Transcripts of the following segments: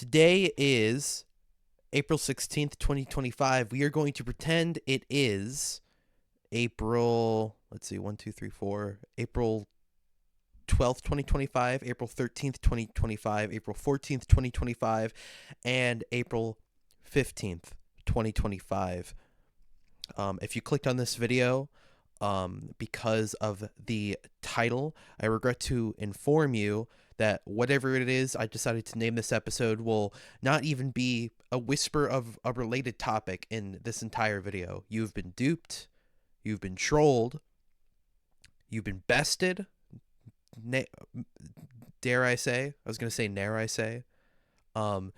Today is April 16th, 2025. We are going to pretend it is April, let's see, 1, 2, 3, 4, April 12th, 2025, April 13th, 2025, April 14th, 2025, and April 15th, 2025. If you clicked on this video because of the title, I regret to inform you that whatever it is I decided to name this episode will not even be a whisper of a related topic in this entire video. You've been duped, you've been trolled, you've been bested. Na- dare I say? I was gonna say, dare I say? You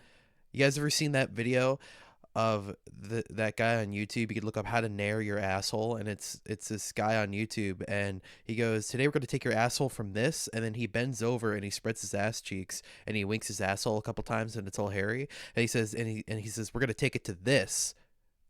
guys ever seen that video of that guy on YouTube? You could look up how to nair your asshole, and it's this guy on YouTube, and he goes, "Today we're going to take your asshole from this," and then he bends over and he spreads his ass cheeks and he winks his asshole a couple times and it's all hairy, and he says, and he says, "We're going to take it to this,"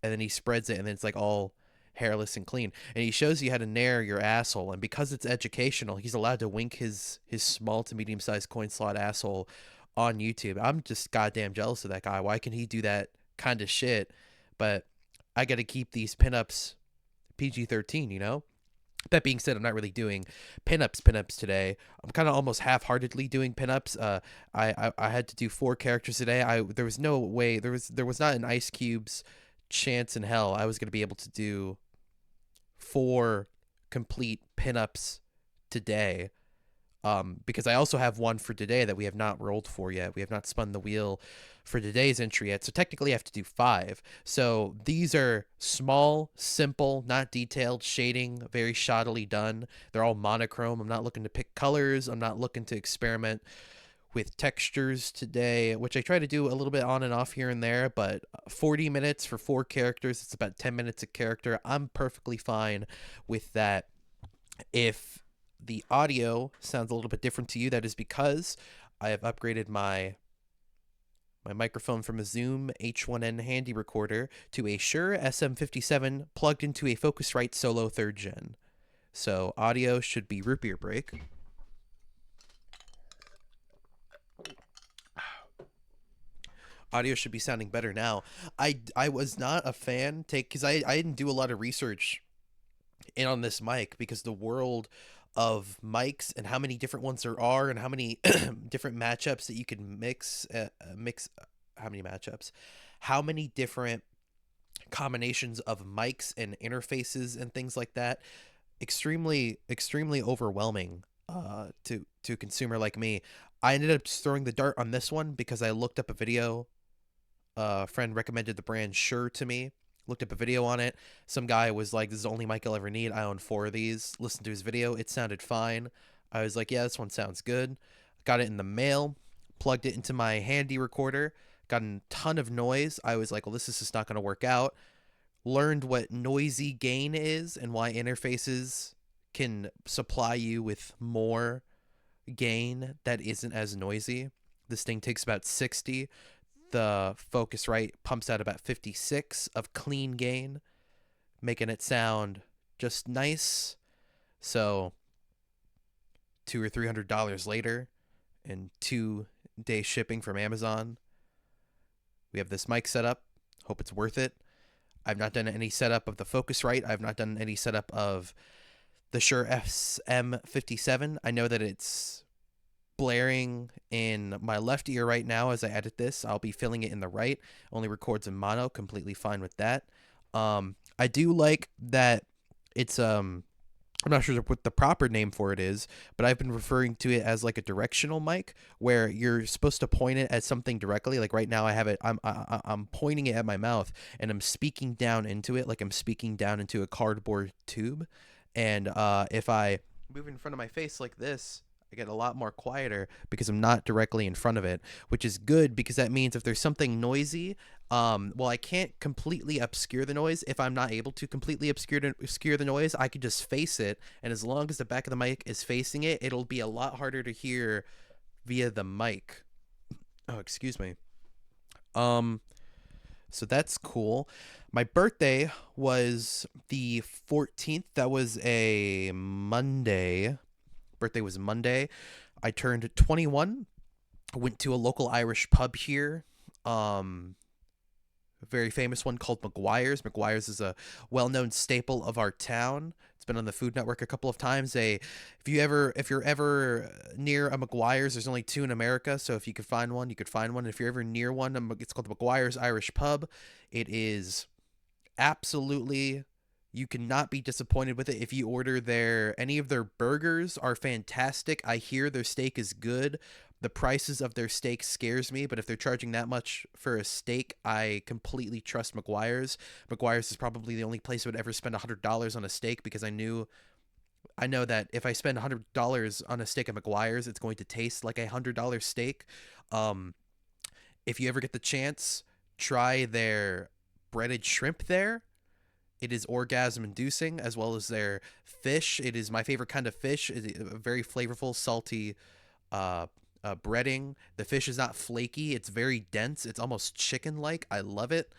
and then he spreads it and then it's like all hairless and clean, and he shows you how to nair your asshole. And because it's educational, he's allowed to wink his small to medium sized coin slot asshole on YouTube. I'm just goddamn jealous of that guy. Why can he do that kind of shit? But I got to keep these pinups PG-13, you know? That being said, I'm not really doing pinups today. I'm kind of almost half-heartedly doing pinups. I had to do 4 characters today. There was no way, there was not an Ice Cube's chance in hell I was going to be able to do 4 complete pinups today. Because I also have one for today that we have not rolled for yet. We have not spun the wheel for today's entry yet. So technically I have to do 5. So these are small, simple, not detailed, shading, very shoddily done. They're all monochrome. I'm not looking to pick colors. I'm not looking to experiment with textures today, which I try to do a little bit on and off here and there, but 40 minutes for 4 characters, it's about 10 minutes a character. I'm perfectly fine with that. If the audio sounds a little bit different to you, that is because I have upgraded my microphone from a Zoom H1N handy recorder to a Shure SM57 plugged into a Focusrite Solo 3rd Gen. So audio should be root beer break. Audio should be sounding better now. I was not a fan because I didn't do a lot of research in on this mic, because the world of mics and how many different ones there are and how many different matchups that you can mix how many matchups, how many different combinations of mics and interfaces and things like that, extremely overwhelming to a consumer like me. I ended up just throwing the dart on this one because I looked up a video. A friend recommended the brand Shure to me. Looked up a video on it. Some guy was like, "This is the only mic I'll ever need. I own 4 of these." Listened to his video. It sounded fine. I was like, "Yeah, this one sounds good." Got it in the mail. Plugged it into my handy recorder. Got a ton of noise. I was like, "Well, this is just not going to work out." Learned what noisy gain is and why interfaces can supply you with more gain that isn't as noisy. This thing takes about 60. The Focusrite pumps out about 56 of clean gain, making it sound just nice. So $200 or $300 later and 2-day shipping from Amazon, we have this mic set up. Hope it's worth it. I've not done any setup of the Focusrite. I've not done any setup of the Shure SM57. I know that it's blaring in my left ear right now as I edit this. I'll be filling it in the right. Only records in mono. Completely fine with that. I do like that it's I'm not sure what the proper name for it is, but I've been referring to it as like a directional mic, where you're supposed to point it at something directly. Like right now I have it, I'm pointing it at my mouth and I'm speaking down into it like I'm speaking down into a cardboard tube. And if I move in front of my face like this, I get a lot more quieter because I'm not directly in front of it, which is good because that means if there's something noisy, well, I can't completely obscure the noise. If I'm not able to completely obscure the noise, I could just face it, and as long as the back of the mic is facing it, it'll be a lot harder to hear via the mic. Oh, excuse me. So that's cool. My birthday was the 14th. That was a Monday. Birthday was Monday. I turned 21. I went to a local Irish pub here. Um, a very famous one called McGuire's. McGuire's is a well-known staple of our town. It's been on the Food Network a couple of times. If you're ever near a McGuire's, there's only two in America. So if you could find one, you could find one. If you're ever near one, it's called the McGuire's Irish Pub. It is absolutely, you cannot be disappointed with it. If you order any of their burgers are fantastic. I hear their steak is good. The prices of their steak scares me, but if they're charging that much for a steak, I completely trust McGuire's. McGuire's is probably the only place I would ever spend $100 on a steak, because I know that if I spend $100 on a steak at McGuire's, it's going to taste like $100 steak. Um, if you ever get the chance, try their breaded shrimp there. It is orgasm inducing, as well as their fish. It is my favorite kind of fish. It's a very flavorful, salty uh, breading. The fish is not flaky. It's very dense. It's almost chicken like. I love it.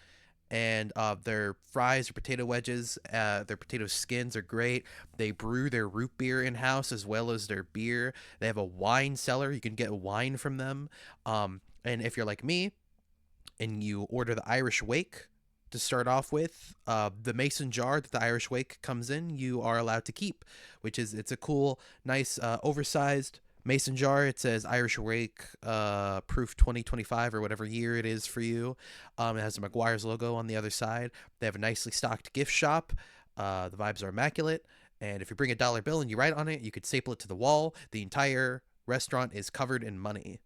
And their fries or potato wedges, their potato skins are great. They brew their root beer in house as well as their beer. They have a wine cellar. You can get wine from them. And if you're like me and you order the Irish Wake to start off with, the mason jar that the Irish Wake comes in, you are allowed to keep, which is, it's a cool, nice, oversized mason jar. It says Irish Wake proof 2025 or whatever year it is for you. It has a McGuire's logo on the other side. They have a nicely stocked gift shop. The vibes are immaculate. And if you bring a dollar bill and you write on it, you could staple it to the wall. The entire restaurant is covered in money.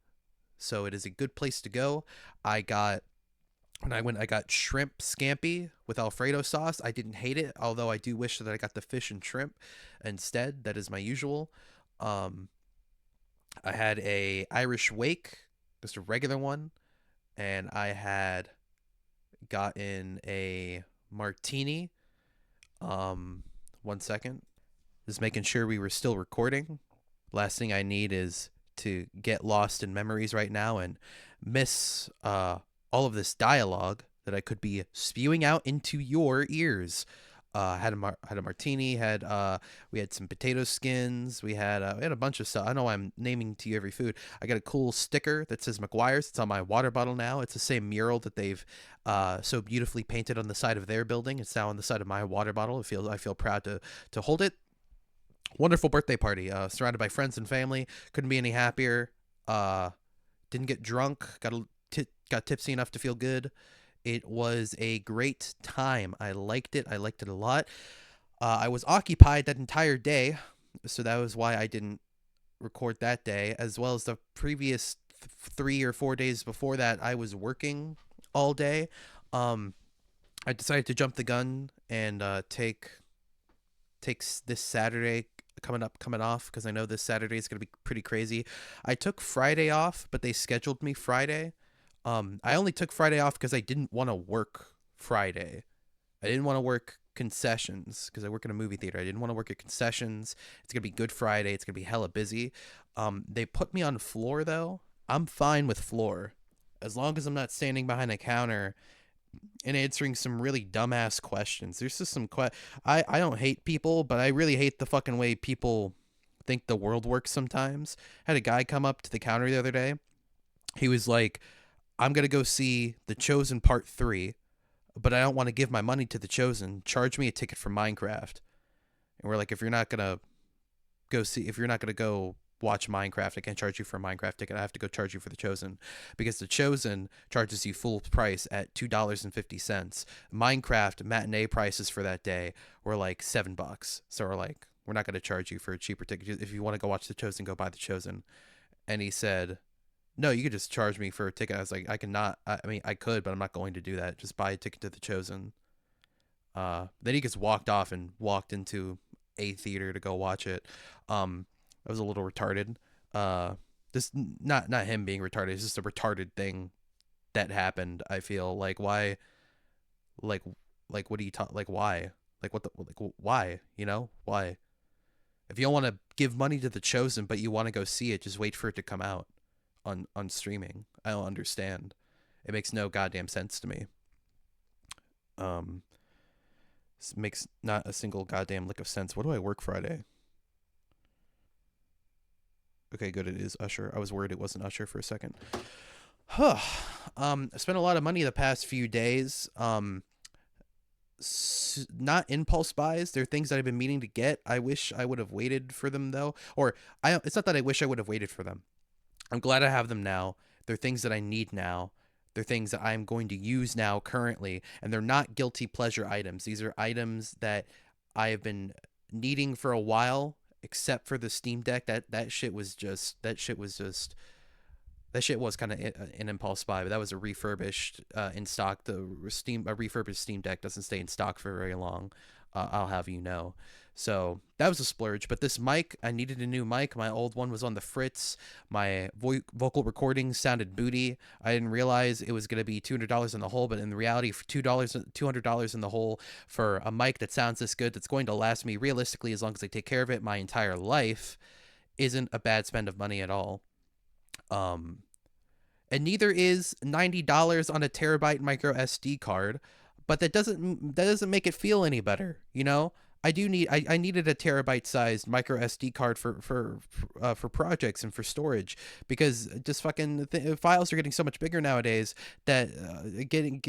So it is a good place to go. I got I got shrimp scampi with Alfredo sauce. I didn't hate it, although I do wish that I got the fish and shrimp instead. That is my usual. Um, I had a Irish Wake, just a regular one, and I had gotten a martini. Um, 1 second, just making sure we were still recording. Last thing I need is to get lost in memories right now and miss all of this dialogue that I could be spewing out into your ears. Had a martini. We had some potato skins. We had a bunch of stuff. I know I'm naming to you every food. I got a cool sticker that says McGuire's. It's on my water bottle now. It's the same mural that they've so beautifully painted on the side of their building. It's now on the side of my water bottle. I feel proud to hold it. Wonderful birthday party. Surrounded by friends and family. Couldn't be any happier. Didn't get drunk. Got tipsy enough to feel good. It was a great time. I liked it. I liked it a lot. I was occupied that entire day, so that was why I didn't record that day, as well as the previous 3 or 4 days before that. I was working all day. Um, I decided to jump the gun and take this Saturday coming off, because I know this Saturday is going to be pretty crazy. I took Friday off, but they scheduled me Friday. I only took Friday off because I didn't want to work Friday. I didn't want to work concessions because I work in a movie theater. I didn't want to work at concessions. It's gonna be Good Friday. It's gonna be hella busy. They put me on floor though. I'm fine with floor, as long as I'm not standing behind a counter and answering some really dumbass questions. There's just I don't hate people, but I really hate the fucking way people think the world works sometimes. I had a guy come up to the counter the other day. He was like, I'm going to go see The Chosen Part 3, but I don't want to give my money to The Chosen. Charge me a ticket for Minecraft. And we're like, if you're not going to if you're not going to go watch Minecraft, I can't charge you for a Minecraft ticket. I have to go charge you for The Chosen, because The Chosen charges you full price at $2.50. Minecraft matinee prices for that day were like $7. So we're like, we're not going to charge you for a cheaper ticket. If you want to go watch The Chosen, go buy The Chosen. And he said, no, you could just charge me for a ticket. I was like, I cannot. I mean, I could, but I'm not going to do that. Just buy a ticket to The Chosen. Then he just walked off and walked into a theater to go watch it. I was a little retarded. This not him being retarded. It's just a retarded thing that happened. I feel like, why, like like what do you talk like why why, why? If you don't want to give money to The Chosen but you want to go see it, just wait for it to come out on streaming. I don't understand. It makes no goddamn sense to me. Um, this makes not a single goddamn lick of sense. What do I work Friday? Okay, good. It is Usher. I was worried it wasn't Usher for a second. Huh. I spent a lot of money the past few days. Not impulse buys. They're things that I've been meaning to get. I wish I would have waited for them though. Or I. It's not that I wish I would have waited for them. I'm glad I have them now. They're things that I need now. They're things that I'm going to use now currently, and they're not guilty pleasure items. These are items that I have been needing for a while, except for the Steam Deck. That shit was kind of an impulse buy, but that was a refurbished in stock. A refurbished Steam Deck doesn't stay in stock for very long. I'll have you know. So that was a splurge. But this mic, I needed a new mic. My old one was on the fritz. My vocal recording sounded booty. I didn't realize it was going to be $200 in the hole, but in reality, for $200 in the hole for a mic that sounds this good, that's going to last me realistically as long as I take care of it my entire life, isn't a bad spend of money at all. Um, and neither is $90 on a terabyte micro SD card, but that doesn't make it feel any better, you know? I needed a terabyte sized micro SD card for projects and for storage, because just fucking files are getting so much bigger nowadays that getting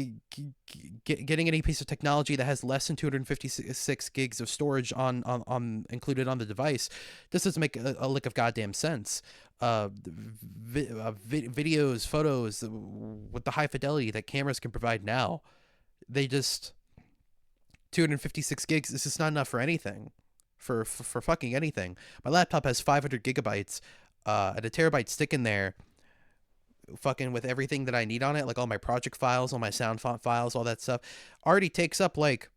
any piece of technology that has less than 256 gigs of storage on included on the device just doesn't make a lick of goddamn sense. Videos, photos with the high fidelity that cameras can provide now, they just 256 gigs is just not enough for anything, for fucking anything. My laptop has 500 gigabytes, and a terabyte stick in there, fucking with everything that I need on it, like all my project files, all my sound font files, all that stuff, already takes up like,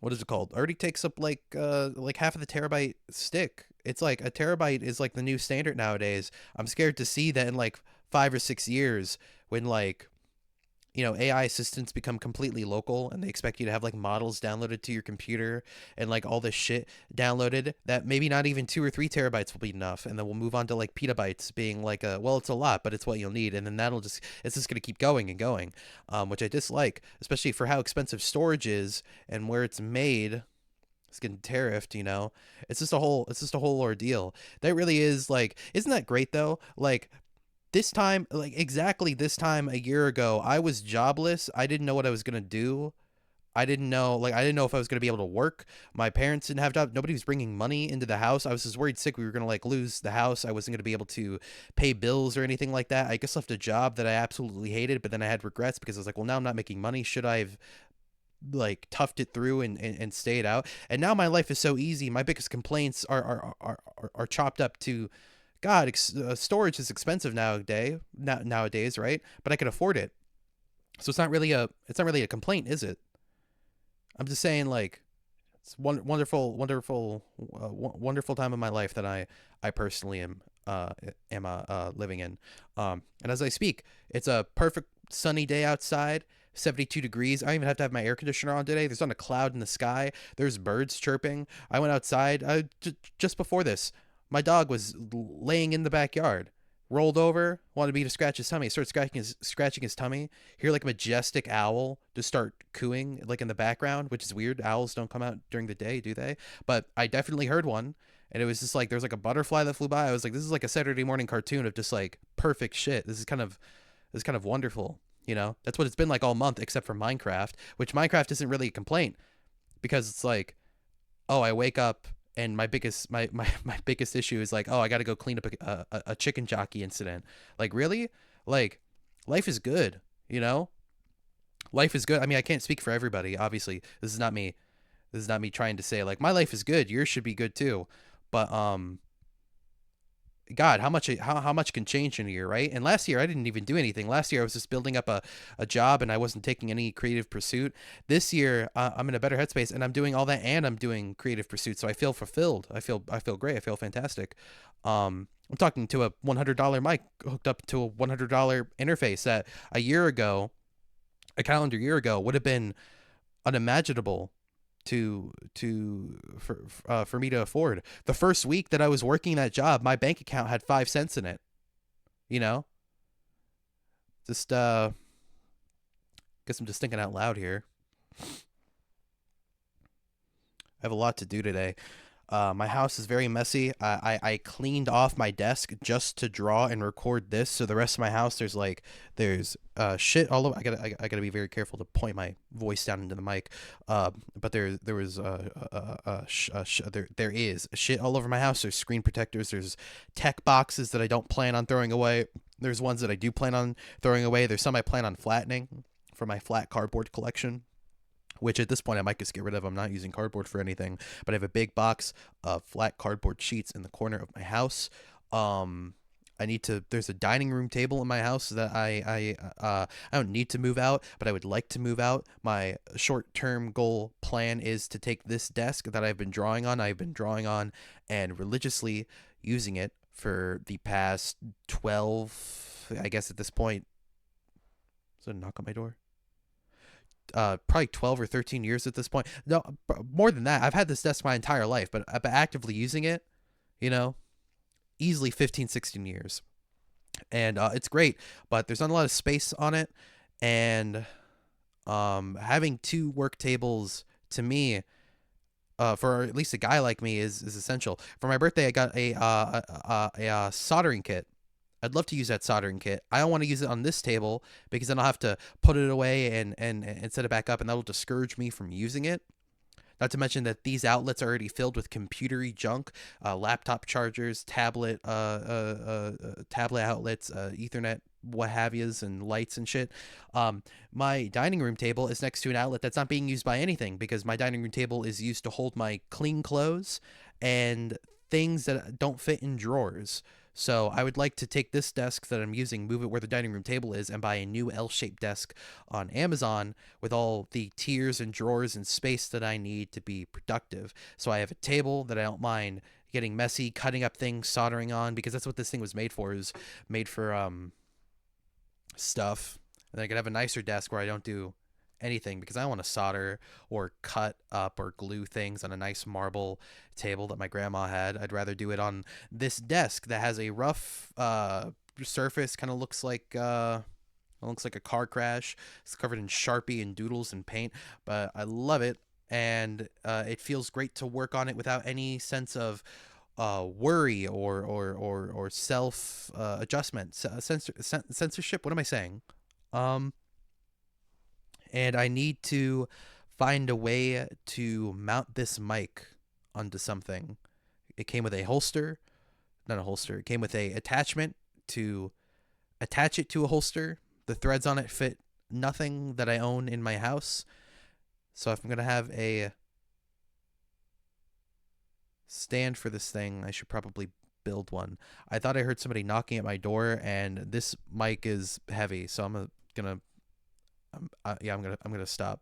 what is it called? Already takes up like half of the terabyte stick. It's like a terabyte is like the new standard nowadays. I'm scared to see that in like 5 or 6 years, when like, AI assistants become completely local and they expect you to have like models downloaded to your computer and like all this shit downloaded, that maybe not even 2 or 3 terabytes will be enough. And then we'll move on to like petabytes being like well, it's a lot, but it's what you'll need. And then it's just going to keep going and going, which I dislike, especially for how expensive storage is and where it's made. It's getting tariffed. It's just a whole ordeal. That really is like, isn't that great though? Like, this time, like exactly this time a year ago, I was jobless. I didn't know what I was going to do. I didn't know if I was going to be able to work. My parents didn't have jobs. Nobody was bringing money into the house. I was just worried sick we were going to like lose the house. I wasn't going to be able to pay bills or anything like that. I just left a job that I absolutely hated, but then I had regrets because I was like, well, now I'm not making money. Should I have like toughed it through and stayed out? And now my life is so easy. My biggest complaints are chopped up to, God, storage is expensive nowadays, right? But I can afford it, so it's not really a complaint, is it? I'm just saying, like, it's one wonderful, wonderful, wonderful time of my life that I personally am living in. And as I speak, it's a perfect sunny day outside. 72 degrees. I don't even have to have my air conditioner on today. There's not a cloud in the sky. There's birds chirping. I went outside just before this. My dog was laying in the backyard, rolled over, wanted me to scratch his tummy. Started scratching his tummy. Hear like a majestic owl just start cooing like in the background, which is weird. Owls don't come out during the day, do they? But I definitely heard one, and it was just like there's like a butterfly that flew by. I was like, this is like a Saturday morning cartoon of just like perfect shit. This is kind of wonderful. That's what it's been like all month, except for Minecraft, which Minecraft isn't really a complaint, because it's like, oh, I wake up and my biggest issue is like, oh, I got to go clean up a chicken jockey incident. Like, really? Like, life is good, you know? Life is good. I mean, I can't speak for everybody, obviously. This is not me trying to say like my life is good, yours should be good too. But God, how much can change in a year, right? And last year I didn't even do anything. Last year I was just building up a job and I wasn't taking any creative pursuit. This year I'm in a better headspace and I'm doing all that and I'm doing creative pursuits. So I feel fulfilled. I feel great. I feel fantastic. I'm talking to a $100 mic hooked up to a $100 interface that a calendar year ago would have been unimaginable for me to afford. The first week that I was working that job, my bank account had 5 cents in it. You know, just guess I'm just thinking out loud here. I have a lot to do today. My house is very messy. I cleaned off my desk just to draw and record this. So the rest of my house, there's shit all over. I gotta be very careful to point my voice down into the mic. But there was there is shit all over my house. There's screen protectors. There's tech boxes that I don't plan on throwing away. There's ones that I do plan on throwing away. There's some I plan on flattening for my flat cardboard collection, which at this point I might just get rid of. I'm not using cardboard for anything, but I have a big box of flat cardboard sheets in the corner of my house. Um, I need to. There's a dining room table in my house that I don't need to move out, but I would like to move out. My short term goal plan is to take this desk that I've been drawing on. I've been drawing on and religiously using it for the past 12. I guess at this point, is there a knock on my door? Probably 12 or 13 years at this point. No, more than that. I've had this desk my entire life, but I've been actively using it, you know, easily 15, 16 years. And it's great, but there's not a lot of space on it. And having two work tables to me, for at least a guy like me, is essential. For my birthday, I got a soldering kit. I'd love to use that soldering kit. I don't want to use it on this table because then I'll have to put it away and set it back up, and that'll discourage me from using it. Not to mention that these outlets are already filled with computery junk, laptop chargers, tablet outlets, Ethernet, what have yous, and lights and shit. My dining room table is next to an outlet that's not being used by anything because my dining room table is used to hold my clean clothes and things that don't fit in drawers. So I would like to take this desk that I'm using, move it where the dining room table is, and buy a new L-shaped desk on Amazon with all the tiers and drawers and space that I need to be productive. So I have a table that I don't mind getting messy, cutting up things, soldering on, because that's what this thing was made for. Is made for stuff. And then I could have a nicer desk where I don't do anything because I don't want to solder or cut up or glue things on a nice marble table that my grandma had. I'd rather do it on this desk that has a rough surface, kind of looks like a car crash. It's covered in Sharpie and doodles and paint, but I love it, and it feels great to work on it without any sense of worry or self adjustment, censorship. What am I saying? Um, and I need to find a way to mount this mic onto something. It came with a holster, not a holster. It came with a attachment to attach it to a holster. The threads on it fit nothing that I own in my house. So if I'm going to have a stand for this thing, I should probably build one. I thought I heard somebody knocking at my door, and this mic is heavy, so I'm gonna yeah, I'm gonna stop.